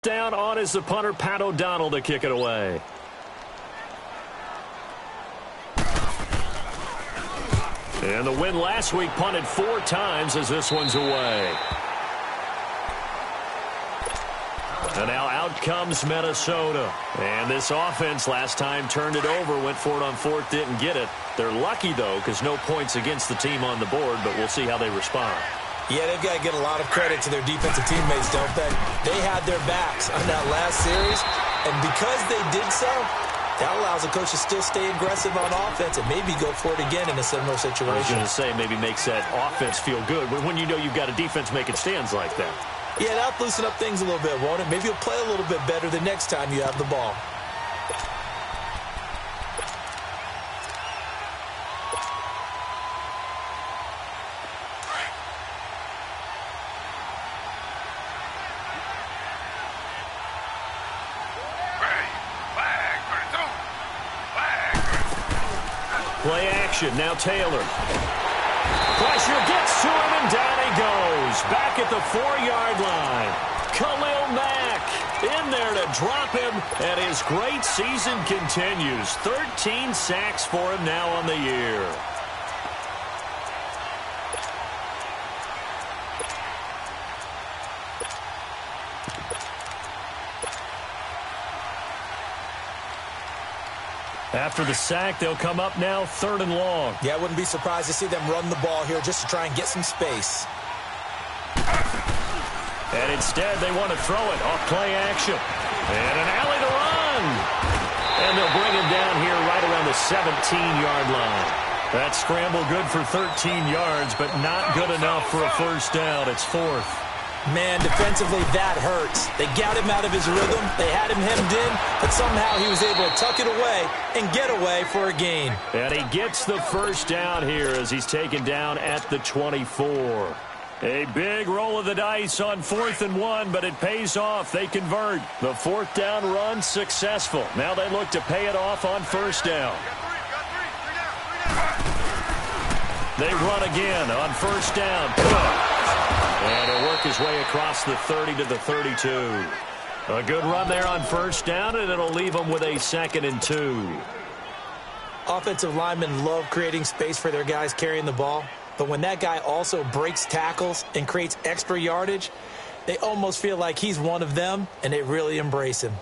down on is the punter, Pat O'Donnell, to kick it away. And the win last week punted 4 times as this one's away. And now out comes Minnesota. And this offense last time turned it over, went for it on 4th, didn't get it. They're lucky, though, because no points against the team on the board, but we'll see how they respond. Yeah, they've got to get a lot of credit to their defensive teammates, don't they? They had their backs on that last series, and because they did so, that allows the coach to still stay aggressive on offense and maybe go for it again in a similar situation. I was going to say, maybe makes that offense feel good, but when you know you've got a defense making stands like that. Yeah, that'll loosen up things a little bit, won't it? Maybe you'll play a little bit better the next time you have the ball. Play action, now Taylor. Pressure gets to him, and down he goes. Back at the 4-yard line. Khalil Mack in there to drop him, and his great season continues. 13 sacks for him now on the year. After the sack, they'll come up now 3rd and long. Yeah, I wouldn't be surprised to see them run the ball here just to try and get some space. And instead, they want to throw it off play action. And an alley to run. And they'll bring him down here right around the 17-yard line. That scramble good for 13 yards, but not good enough for a first down. It's 4th. Man, defensively, that hurts. They got him out of his rhythm. They had him hemmed in, but somehow he was able to tuck it away and get away for a gain. And he gets the first down here as he's taken down at the 24. A big roll of the dice on 4th and 1, but it pays off. They convert. The 4th down run successful. Now they look to pay it off on 1st down. They run again on 1st down. And he'll work his way across the 30 to the 32. A good run there on 1st down, and it'll leave them with a 2nd and 2. Offensive linemen love creating space for their guys carrying the ball. But when that guy also breaks tackles and creates extra yardage, they almost feel like he's one of them, and they really embrace him.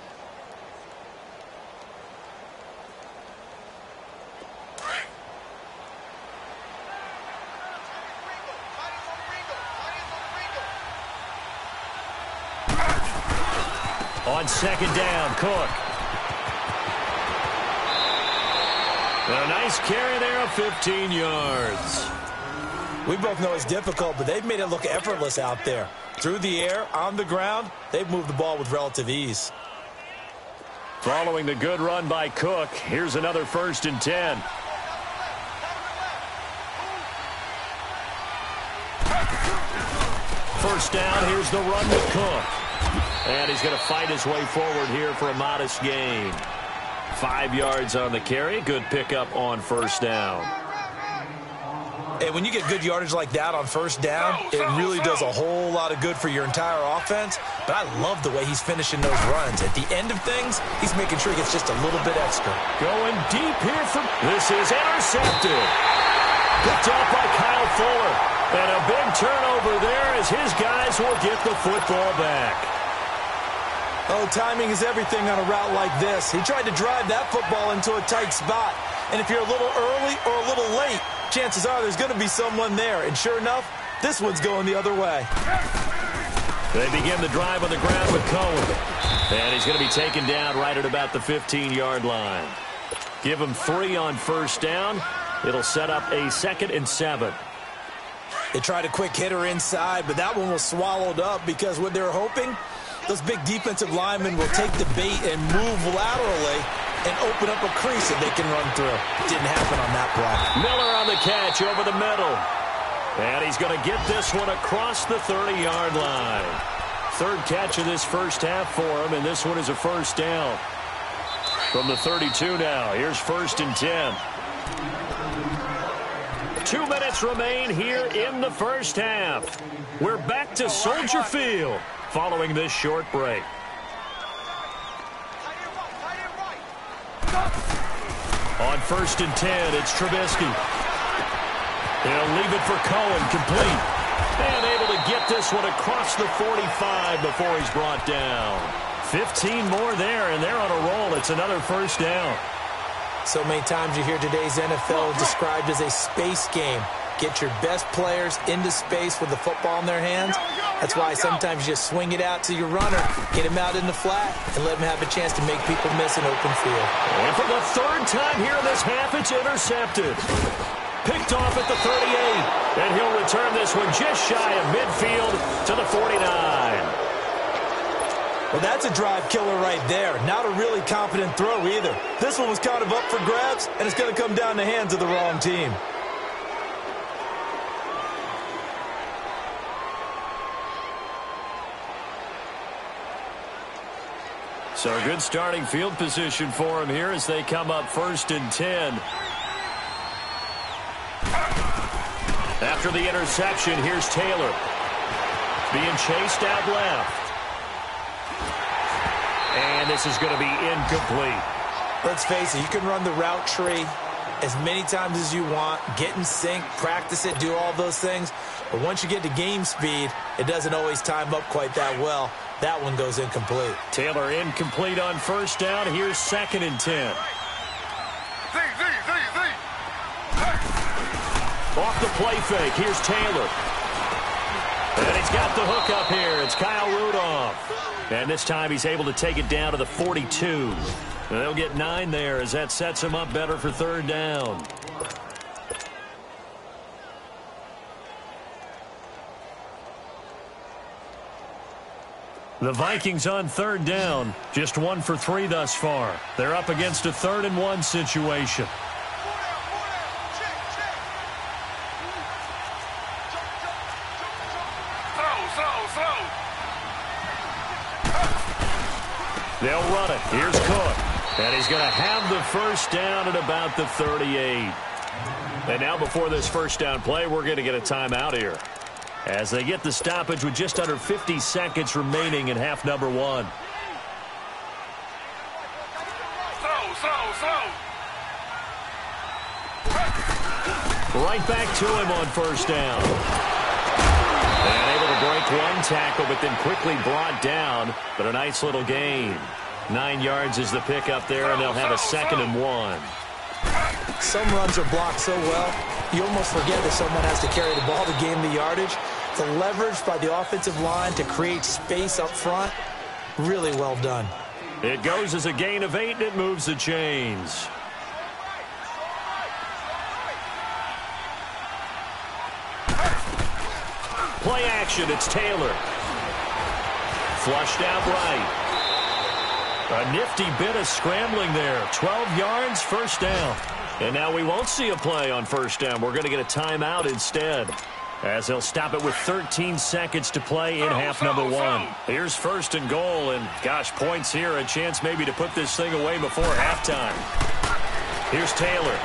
On 2nd down, Cook. And a nice carry there of 15 yards. We both know it's difficult, but they've made it look effortless out there. Through the air, on the ground, they've moved the ball with relative ease. Following the good run by Cook, here's another 1st and 10. First down, here's the run with Cook. And he's going to fight his way forward here for a modest gain. 5 yards on the carry. Good pickup on 1st down. And when you get good yardage like that on 1st down, it really does a whole lot of good for your entire offense. But I love the way he's finishing those runs. At the end of things, he's making sure he gets just a little bit extra. Going deep here for... This is intercepted. Picked up by Kyle Fuller. And a big turnover there as his guys will get the football back. Oh, timing is everything on a route like this. He tried to drive that football into a tight spot. And if you're a little early or a little late, chances are there's going to be someone there. And sure enough, this one's going the other way. They begin the drive on the ground with Cohen. And he's going to be taken down right at about the 15-yard line. Give him 3 on 1st down. It'll set up a 2nd and 7. They tried a quick hitter inside, but that one was swallowed up because what they're hoping, those big defensive linemen will take the bait and move laterally and open up a crease that they can run through. Didn't happen on that play. Miller on the catch over the middle. And he's going to get this one across the 30-yard line. 3rd catch of this first half for him, and this one is a 1st down. From the 32 now, here's 1st and 10. 2 minutes remain here in the first half. We're back to Soldier Field following this short break. On 1st and 10, it's Trubisky. He'll leave it for Cohen, complete. And able to get this one across the 45 before he's brought down. 15 more there, and they're on a roll. It's another first down. So many times you hear today's NFL described as a space game. Get your best players into space with the football in their hands. That's why sometimes you just swing it out to your runner, get him out in the flat, and let him have a chance to make people miss an open field. And for the third time here in this half, it's intercepted. Picked off at the 38, and he'll return this one just shy of midfield to the 49. Well, that's a drive killer right there. Not a really confident throw either. This one was kind of up for grabs, and it's going to come down the hands of the wrong team. So a good starting field position for him here as they come up 1st and 10. After the interception, here's Taylor. Being chased out left. And this is going to be incomplete. Let's face it, you can run the route tree as many times as you want, get in sync, practice it, do all those things. But once you get to game speed, it doesn't always time up quite that well. That one goes incomplete. Taylor incomplete on 1st down. Here's 2nd and 10. Off the play fake. Here's Taylor. And he's got the hook up here. It's Kyle Rudolph. And this time he's able to take it down to the 42. And they'll get 9 there as that sets him up better for 3rd down. The Vikings on 3rd down. Just 1 for 3 thus far. They're up against a 3rd and 1 situation. They'll run it. Here's Cook. And he's going to have the first down at about the 38. And now before this first down play, we're going to get a timeout here, as they get the stoppage with just under 50 seconds remaining in half number 1. Right back to him on 1st down. And able to break one tackle, but then quickly brought down. But a nice little gain. 9 yards is the pickup there, and they'll have a 2nd and 1. Some runs are blocked so well, you almost forget that someone has to carry the ball to gain the yardage. The leverage by the offensive line to create space up front, really well done. It goes as a gain of 8, and it moves the chains. Play action, it's Taylor. Flushed out right. A nifty bit of scrambling there. 12 yards, 1st down. And now we won't see a play on 1st down. We're going to get a timeout instead, as they'll stop it with 13 seconds to play in half number 1. Here's 1st and goal, and gosh, points here. A chance maybe to put this thing away before halftime. Here's Taylor.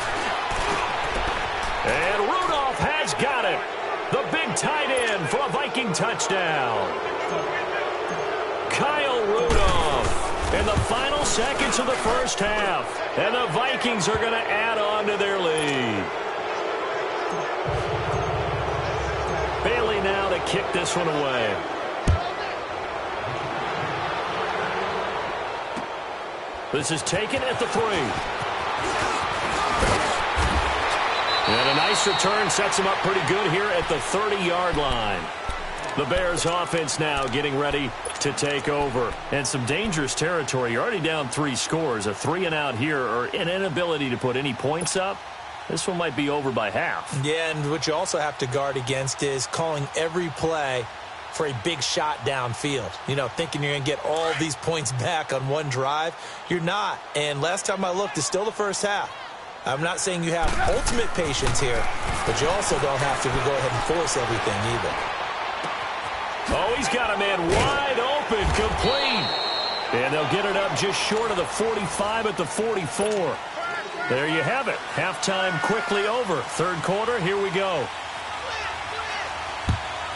And Rudolph has got it. The big tight end for a Viking touchdown. Kyle Rudolph in the final seconds of the first half. And the Vikings are going to add on to their lead. Bailey now to kick this one away. This is taken at the 3. And a nice return sets him up pretty good here at the 30-yard line. The Bears offense now getting ready to take over. And some dangerous territory. You're already down 3 scores. A 3-and-out here, or an inability to put any points up. This one might be over by half. Yeah, and what you also have to guard against is calling every play for a big shot downfield. You know, thinking you're going to get all these points back on one drive. You're not. And last time I looked, it's still the first half. I'm not saying you have ultimate patience here, but you also don't have to go ahead and force everything either. Oh, he's got a man wide open, complete. And they'll get it up just short of the 45 at the 44. There you have it. Halftime quickly over. 3rd quarter, here we go.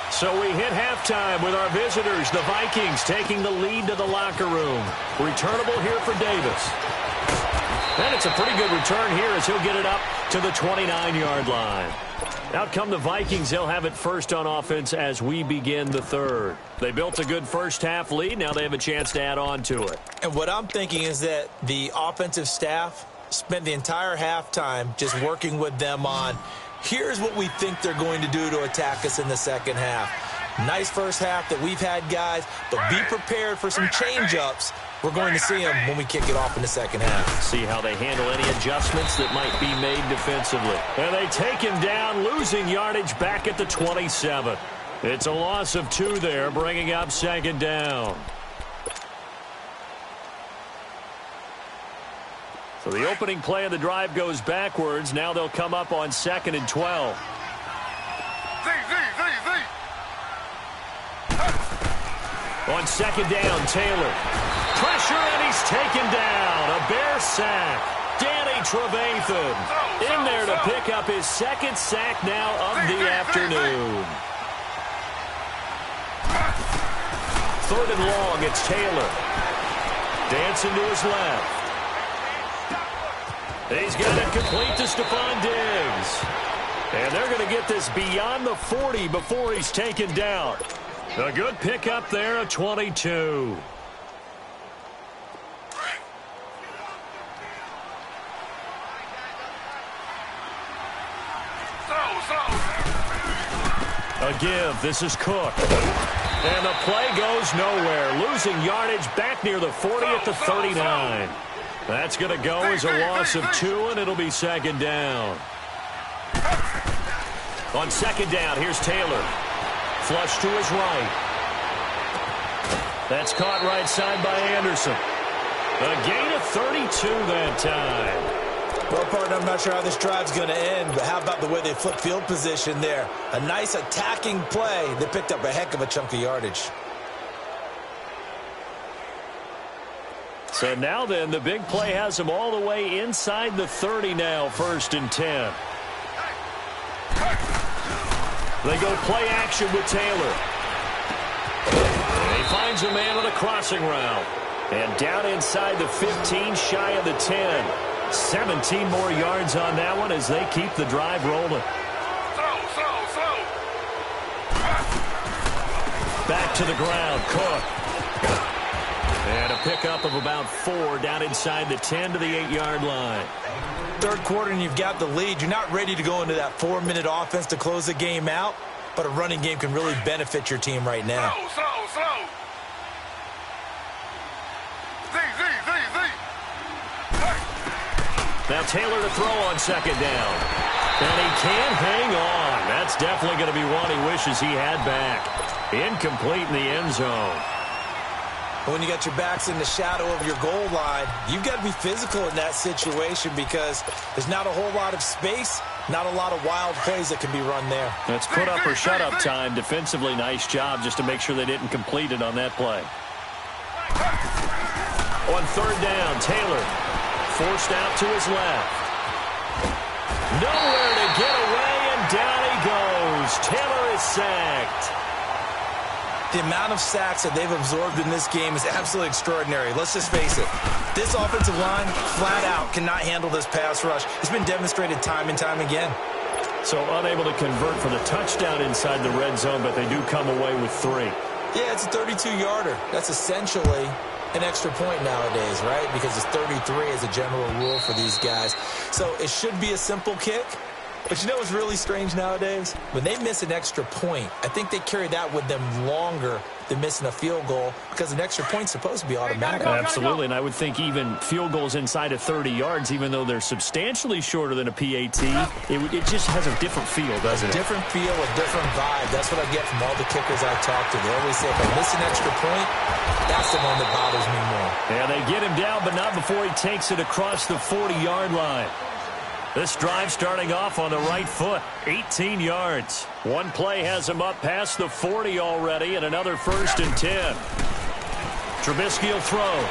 So we hit halftime with our visitors, the Vikings, taking the lead to the locker room. Returnable here for Davis. And it's a pretty good return here as he'll get it up to the 29-yard line. Out come the Vikings. They'll have it first on offense as we begin the third. They built a good first-half lead. Now they have a chance to add on to it. And what I'm thinking is that the offensive staff spent the entire halftime just working with them on, here's what we think they're going to do to attack us in the second half. Nice first half that we've had, guys, but be prepared for some change-ups. We're going to see them when we kick it off in the second half. See how they handle any adjustments that might be made defensively. And they take him down, losing yardage back at the 27. It's a loss of 2 there, bringing up second down. So the opening play of the drive goes backwards. Now they'll come up on 2nd and 12. On second down, Taylor. Pressure, and he's taken down. A Bear sack. Danny Trevathan in there to pick up his second sack now of the afternoon. 3rd and long, it's Taylor. Dancing to his left. He's got it complete to Stephon Diggs. And they're going to get this beyond the 40 before he's taken down. A good pickup there, a 22. A give. This is Cook. And the play goes nowhere. Losing yardage back near the 40 at the 39. That's going to go as a loss of 2, and it'll be second down. On second down, here's Taylor. Flush to his right. That's caught right side by Anderson. A gain of 32 that time. Well, partner, I'm not sure how this drive's going to end, but how about the way they flip field position there? A nice attacking play. They picked up a heck of a chunk of yardage. So now then, the big play has them all the way inside the 30 now, 1st and 10. They go play action with Taylor. And he finds a man on a crossing route. And down inside the 15, shy of the 10. 17 more yards on that one as they keep the drive rolling. Back to the ground, Cook. And a pickup of about 4 down inside the 10 to the 8-yard line. Third quarter and you've got the lead. You're not ready to go into that 4-minute offense to close the game out, but a running game can really benefit your team right now. Now Taylor to throw on second down. And he can't hang on. That's definitely going to be one he wishes he had back. Incomplete in the end zone. When you got your backs in the shadow of your goal line, you've got to be physical in that situation because there's not a whole lot of space, not a lot of wild plays that can be run there. That's put up or shut up time. Defensively, nice job just to make sure they didn't complete it on that play. On third down, Taylor forced out to his left. Nowhere to get away, and down he goes. Taylor is sacked. The amount of sacks that they've absorbed in this game is absolutely extraordinary. Let's just face it. This offensive line, flat out, cannot handle this pass rush. It's been demonstrated time and time again. So unable to convert for the touchdown inside the red zone, but they do come away with 3. Yeah, it's a 32-yarder. That's essentially an extra point nowadays, right? Because it's 33 as a general rule for these guys. So it should be a simple kick. But you know what's really strange nowadays? When they miss an extra point, I think they carry that with them longer than missing a field goal because an extra point's supposed to be automatic. Absolutely, and I would think even field goals inside of 30 yards, even though they're substantially shorter than a PAT, it just has a different feel, doesn't it? A different feel, a different vibe. That's what I get from all the kickers I talk to. They always say, if I miss an extra point, that's the one that bothers me more. Yeah, they get him down, but not before he takes it across the 40-yard line. This drive starting off on the right foot, 18 yards. One play has him up past the 40 already, and another 1st and 10. Trubisky will throw.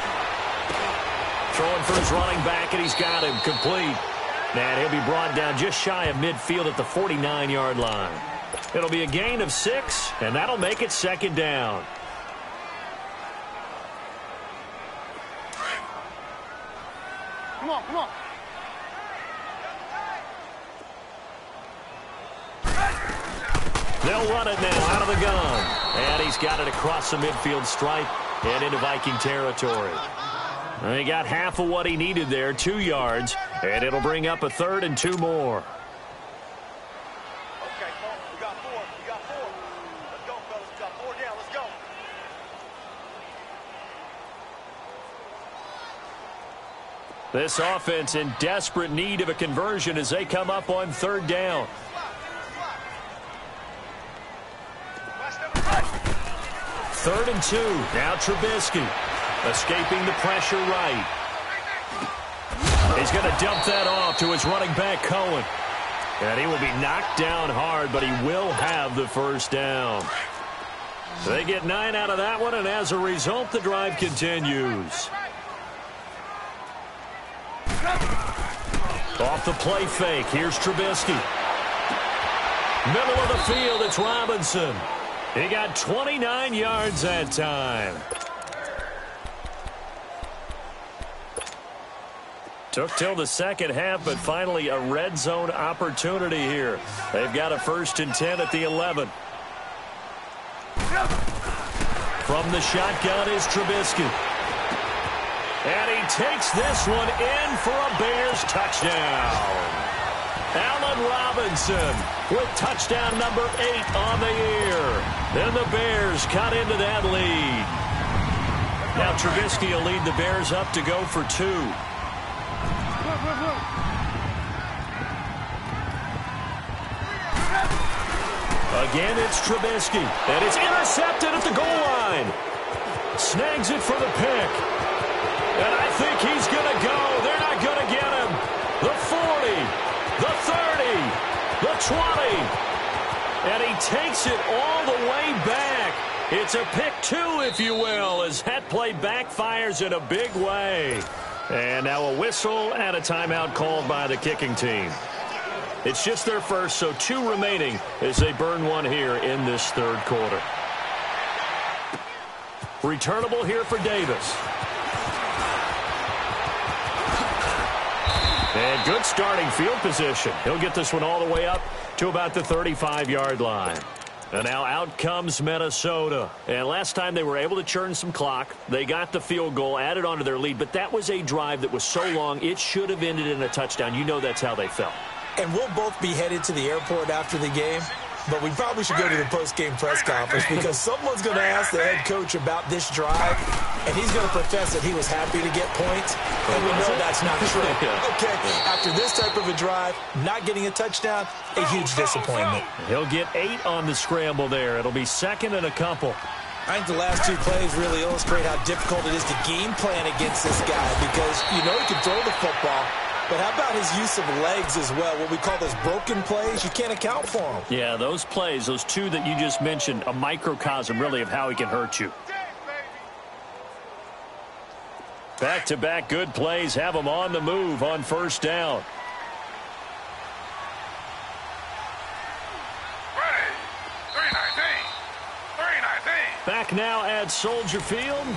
Throwing for his running back, and he's got him complete. And he'll be brought down just shy of midfield at the 49-yard line. It'll be a gain of 6, and that'll make it second down. Come on, come on. They'll run it now out of the gun. And he's got it across the midfield stripe and into Viking territory. And he got half of what he needed there, 2 yards, and it'll bring up a 3rd and 2 more. Okay, we got 4. We got 4. Let's go, fellas. We got 4 down. Let's go. This offense in desperate need of a conversion as they come up on 3rd down. 3rd and 2. Now Trubisky escaping the pressure right. He's going to dump that off to his running back, Cohen. And he will be knocked down hard, but he will have the 1st down. They get 9 out of that one, and as a result, the drive continues. Off the play fake, here's Trubisky. Middle of the field, it's Robinson. He got 29 yards that time. Took till the second half, but finally a red zone opportunity here. They've got a 1st and 10 at the 11. From the shotgun is Trubisky. And he takes this one in for a Bears touchdown. Allen Robinson with touchdown number 8 on the year. Then the Bears cut into that lead. Now Trubisky will lead the Bears up to go for 2. Again, it's Trubisky, and it's intercepted at the goal line. Snags it for the pick. And I think he's going to go. They're not going to get him. The 40, the 30, the 20. And he takes it all the way back. It's a pick 2, if you will, as that play backfires in a big way. And now a whistle and a timeout called by the kicking team. It's just their first, so 2 remaining as they burn one here in this 3rd quarter. Returnable here for Davis. And good starting field position. He'll get this one all the way up to about the 35-yard line. And now out comes Minnesota. And last time they were able to churn some clock. They got the field goal, added onto their lead. But that was a drive that was so long, it should have ended in a touchdown. You know that's how they felt. And we'll both be headed to the airport after the game. But we probably should go to the post-game press conference because someone's going to ask the head coach about this drive, and he's going to profess that he was happy to get points, and we know that's not true. Okay, after this type of a drive, not getting a touchdown, a huge disappointment. He'll get 8 on the scramble there. It'll be 2nd and a couple. I think the last 2 plays really illustrate how difficult it is to game plan against this guy because you know he can throw the football. But how about his use of legs as well? What we call those broken plays, you can't account for them. Yeah, those plays, those 2 that you just mentioned, a microcosm really of how he can hurt you. Back-to-back good plays have him on the move on 1st down. Back now at Soldier Field.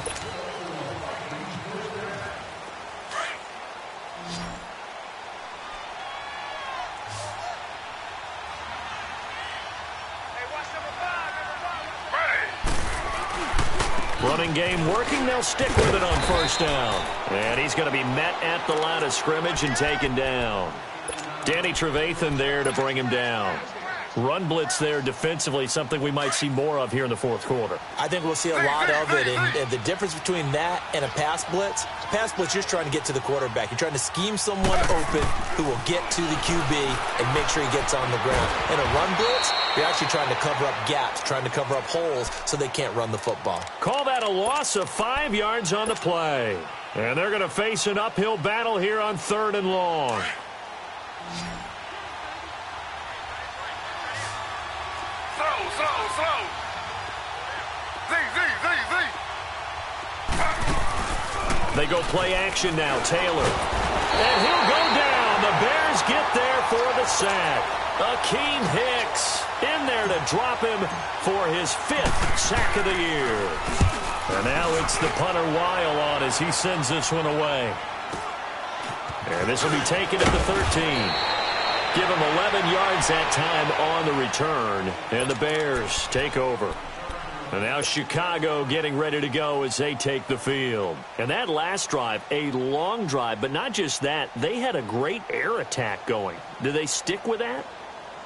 Running game working. They'll stick with it on 1st down. And he's going to be met at the line of scrimmage and taken down. Danny Trevathan there to bring him down. Run blitz there defensively, something we might see more of here in the 4th quarter. I think we'll see a lot of it, and the difference between that and a pass blitz, you're just trying to get to the quarterback. You're trying to scheme someone open who will get to the QB and make sure he gets on the ground. In a run blitz, you're actually trying to cover up gaps, trying to cover up holes so they can't run the football. Call that a loss of 5 yards on the play. And they're going to face an uphill battle here on 3rd and long. Slow. They go play action now. Taylor. And he'll go down. The Bears get there for the sack. Akeem Hicks in there to drop him for his 5th sack of the year. And now it's the punter Weil on as he sends this one away. And this will be taken at the 13. Give him 11 yards that time on the return. And the Bears take over. And now Chicago getting ready to go as they take the field. And that last drive, a long drive, but not just that. They had a great air attack going. Do they stick with that?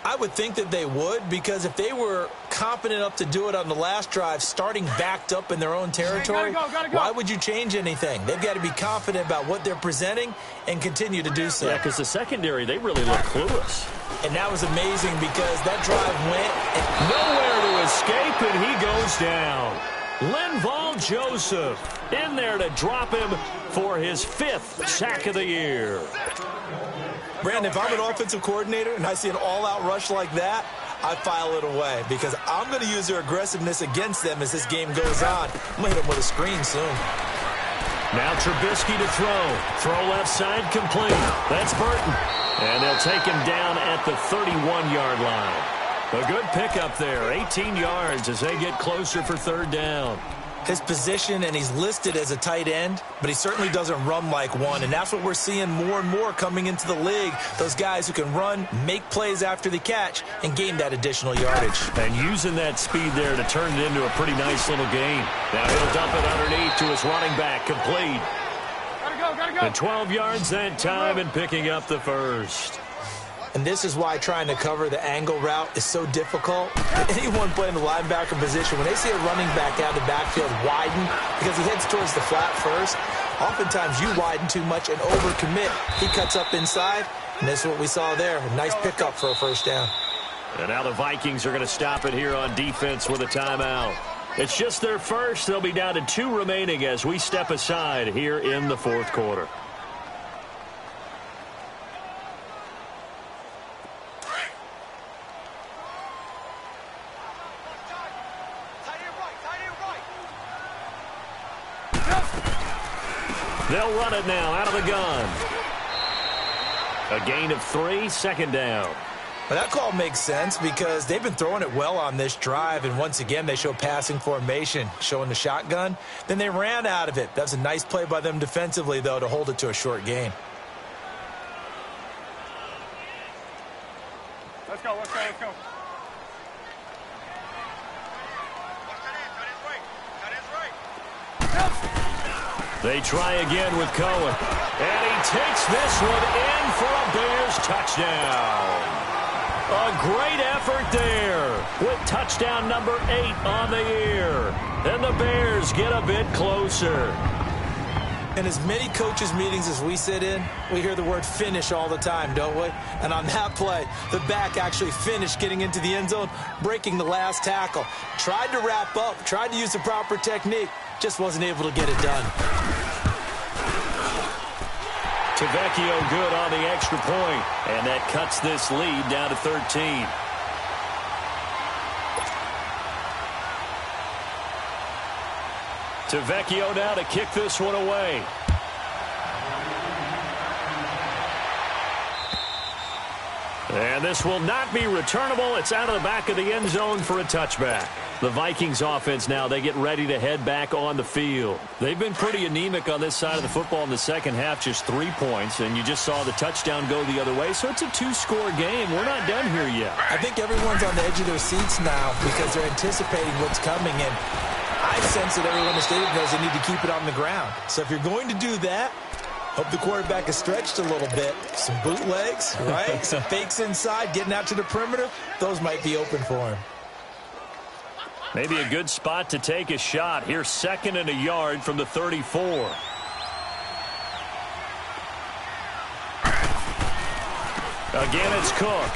I would think that they would, because if they were confident enough to do it on the last drive, starting backed up in their own territory, gotta go. Why would you change anything? They've got to be confident about what they're presenting and continue to do so. Yeah, because the secondary, they really look clueless. And that was amazing because that drive went Nowhere to escape, and he goes down. Linval Joseph in there to drop him for his 5th sack of the year. Brandon, if I'm an offensive coordinator and I see an all-out rush like that, I file it away because I'm going to use their aggressiveness against them as this game goes on. I'm going to hit them with a screen soon. Now Trubisky to throw. Throw left side complete. That's Burton. And they'll take him down at the 31-yard line. A good pickup there. 18 yards as they get closer for 3rd down. His position, and he's listed as a tight end, but he certainly doesn't run like one, and that's what we're seeing more and more coming into the league. Those guys who can run, make plays after the catch, and gain that additional yardage. And using that speed there to turn it into a pretty nice little gain. Now he'll dump it underneath to his running back, complete. Gotta go. And 12 yards that time and picking up the 1st. And this is why trying to cover the angle route is so difficult. Anyone playing the linebacker position, when they see a running back out of the backfield widen because he heads towards the flat first, oftentimes you widen too much and overcommit. He cuts up inside, and that's what we saw there. A nice pickup for a 1st down. And now the Vikings are going to stop it here on defense with a timeout. It's just their first. They'll be down to 2 remaining as we step aside here in the 4th quarter. They'll run it now out of the gun. A gain of 3, 2nd down. Well, that call makes sense because they've been throwing it well on this drive, and once again they show passing formation, showing the shotgun. Then they ran out of it. That's a nice play by them defensively, though, to hold it to a short gain. Let's go. They try again with Cohen. And he takes this one in for a Bears touchdown. A great effort there with touchdown number 8 on the year. And the Bears get a bit closer. In as many coaches' meetings as we sit in, we hear the word finish all the time, don't we? And on that play, the back actually finished getting into the end zone, breaking the last tackle. Tried to wrap up, tried to use the proper technique, just wasn't able to get it done. Tavecchio good on the extra point, and that cuts this lead down to 13. Tavecchio now to kick this one away. And this will not be returnable. It's out of the back of the end zone for a touchback. The Vikings offense now, they get ready to head back on the field. They've been pretty anemic on this side of the football in the second half, just 3 points, and you just saw the touchdown go the other way, so it's a 2-score game. We're not done here yet. I think everyone's on the edge of their seats now because they're anticipating what's coming, and I sense that everyone in the stadium knows they need to keep it on the ground. So if you're going to do that, hope the quarterback is stretched a little bit. Some bootlegs, right? Some fakes inside, getting out to the perimeter. Those might be open for him. Maybe a good spot to take a shot. Here's 2nd and a yard from the 34. Again, it's Cook.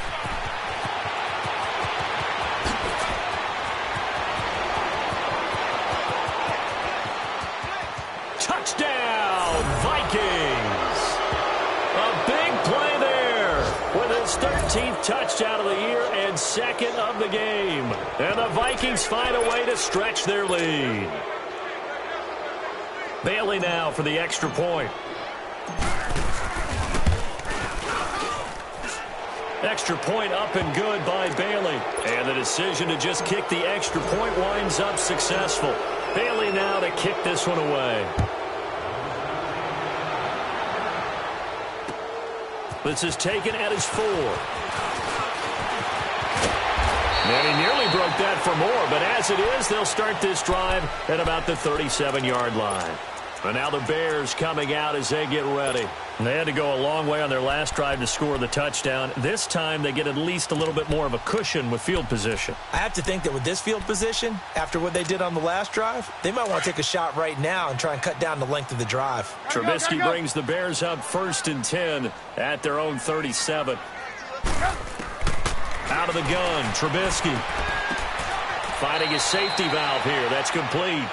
Touchdown, Vikings. A big play there with his 13th touchdown of the year and 2nd of the game. And the Vikings find a way to stretch their lead. Bailey now for the extra point. Extra point up and good by Bailey. And the decision to just kick the extra point winds up successful. Bailey now to kick this one away. This is taken at his 4. And he nearly broke that for more, but as it is, they'll start this drive at about the 37-yard line. And now the Bears coming out as they get ready. And they had to go a long way on their last drive to score the touchdown. This time they get at least a little bit more of a cushion with field position. I have to think that with this field position, after what they did on the last drive, they might want to take a shot right now and try and cut down the length of the drive. Trubisky brings the Bears up 1st and 10 at their own 37. Out of the gun, Trubisky. Finding his safety valve here. That's complete.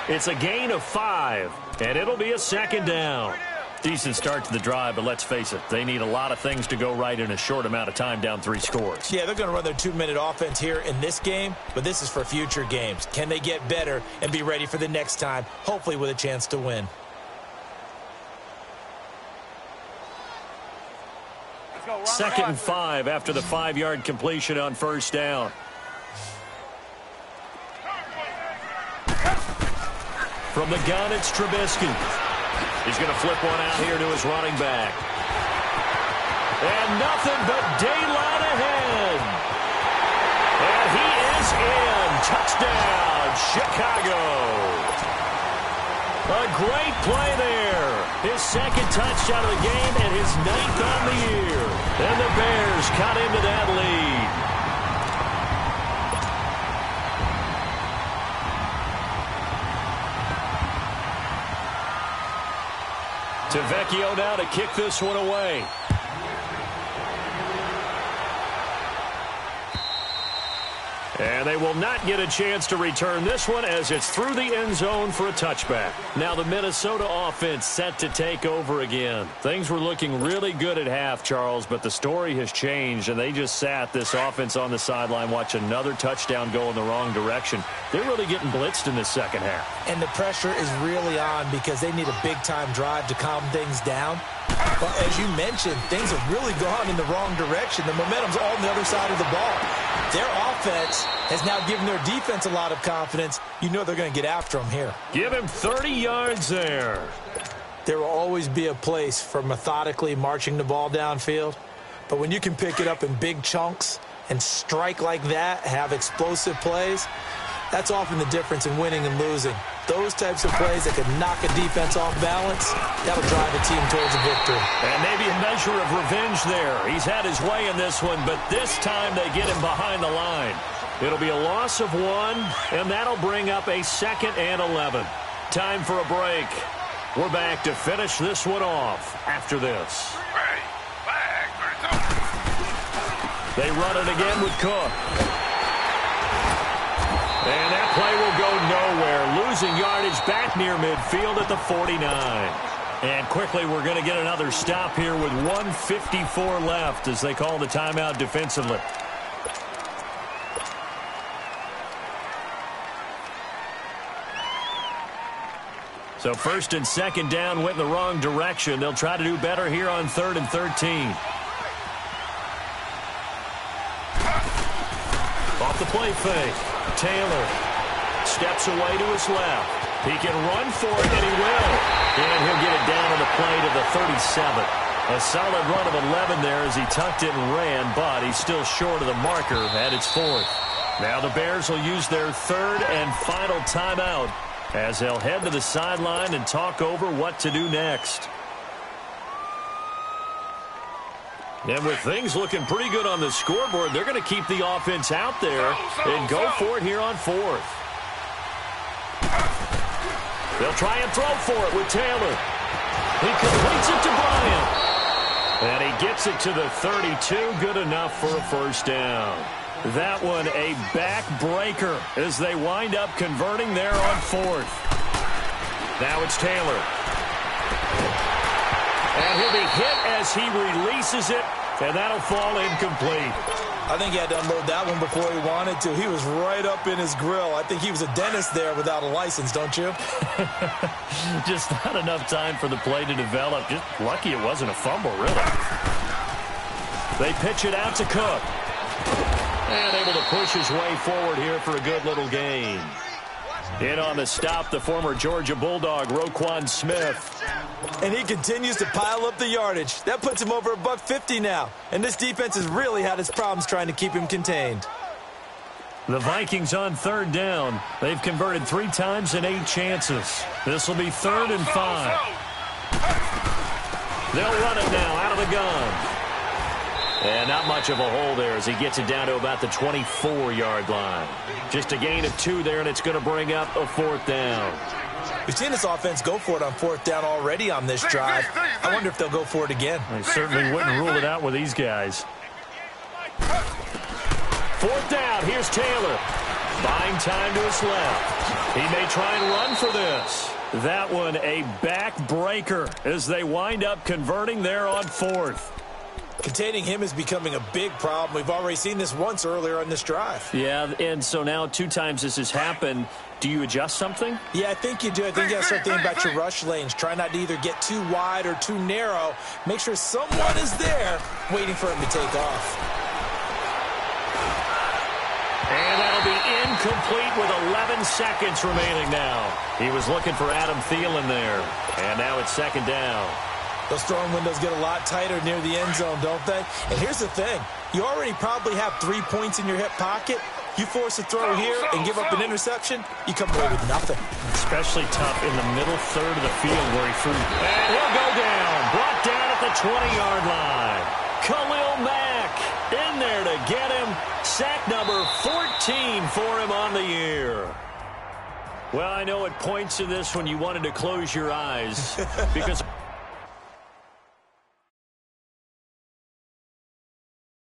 It's a gain of 5, and it'll be a 2nd down. Decent start to the drive, but let's face it, they need a lot of things to go right in a short amount of time, down 3 scores. Yeah, they're going to run their 2-minute offense here in this game, but this is for future games. Can they get better and be ready for the next time, hopefully with a chance to win? Second and 5 after the 5-yard completion on 1st down. From the gun, it's Trubisky. He's going to flip one out here to his running back. And nothing but daylight ahead. And he is in. Touchdown, Chicago. A great play there. His 2nd touchdown of the game and his 9th on the year. And the Bears cut into that lead. Vecchio now to kick this one away. And they will not get a chance to return this one as it's through the end zone for a touchback. Now the Minnesota offense set to take over again. Things were looking really good at half, Charles, but the story has changed, and they just sat this offense on the sideline, watch another touchdown go in the wrong direction. They're really getting blitzed in the second half. And the pressure is really on because they need a big-time drive to calm things down. But as you mentioned, things have really gone in the wrong direction. The momentum's all on the other side of the ball. Their offense has now given their defense a lot of confidence. You know they're going to get after them here. Give him 30 yards there. There will always be a place for methodically marching the ball downfield. But when you can pick it up in big chunks and strike like that, have explosive plays, that's often the difference in winning and losing. Those types of plays that can knock a defense off balance, that'll drive a team towards a victory. And maybe a measure of revenge there. He's had his way in this one, but this time they get him behind the line. It'll be a loss of 1, and that'll bring up a 2nd and 11. Time for a break. We're back to finish this one off after this. They run it again with Cook. And that play will go nowhere. Losing yardage back near midfield at the 49. And quickly we're going to get another stop here with 1:54 left as they call the timeout defensively. So 1st and 2nd down went in the wrong direction. They'll try to do better here on 3rd and 13. Off the play fake. Taylor steps away to his left. He can run for it, and he will. And he'll get it down on the play to the 37. A solid run of 11 there as he tucked it and ran, but he's still short of the marker at its 4th. Now the Bears will use their 3rd and final timeout as they'll head to the sideline and talk over what to do next. And with things looking pretty good on the scoreboard, they're going to keep the offense out there and go for it here on 4th. They'll try and throw for it with Taylor. He completes it to Bryant. And he gets it to the 32. Good enough for a 1st down. That one a backbreaker as they wind up converting there on 4th. Now it's Taylor. And he'll be hit as he releases it, and that'll fall incomplete. I think he had to unload that one before he wanted to. He was right up in his grill. I think he was a dentist there without a license, don't you? Just not enough time for the play to develop. Just lucky it wasn't a fumble, really. They pitch it out to Cook. And able to push his way forward here for a good little gain. In on the stop, the former Georgia Bulldog, Roquan Smith. And he continues to pile up the yardage. That puts him over $150 now. And this defense has really had its problems trying to keep him contained. The Vikings on third down. They've converted 3 times in 8 chances. This will be 3rd and 5. They'll run it now out of the gun. And not much of a hole there as he gets it down to about the 24-yard line. Just a gain of 2 there, and it's going to bring up a 4th down. We've seen this offense go for it on 4th down already on this drive. I wonder if they'll go for it again. I certainly wouldn't rule it out with these guys. 4th down. Here's Taylor. Buying time to his left. He may try and run for this. That one a backbreaker as they wind up converting there on 4th. Containing him is becoming a big problem. We've already seen this once earlier on this drive. Yeah, and so now 2 times this has happened. Do you adjust something? Yeah, I think you do. I think you got to start thinking about your rush lanes. Try not to either get too wide or too narrow. Make sure someone is there waiting for him to take off. And that'll be incomplete with 11 seconds remaining now. He was looking for Adam Thielen there. And now it's 2nd down. Those throwing windows get a lot tighter near the end zone, don't they? And here's the thing. You already probably have 3 points in your hip pocket. You force a throw here and give up an interception, you come away with nothing. Especially tough in the middle third of the field where he threw. And he'll go down. Brought down at the 20-yard line. Khalil Mack in there to get him. Sack number 14 for him on the year. Well, I know at points in this when you wanted to close your eyes because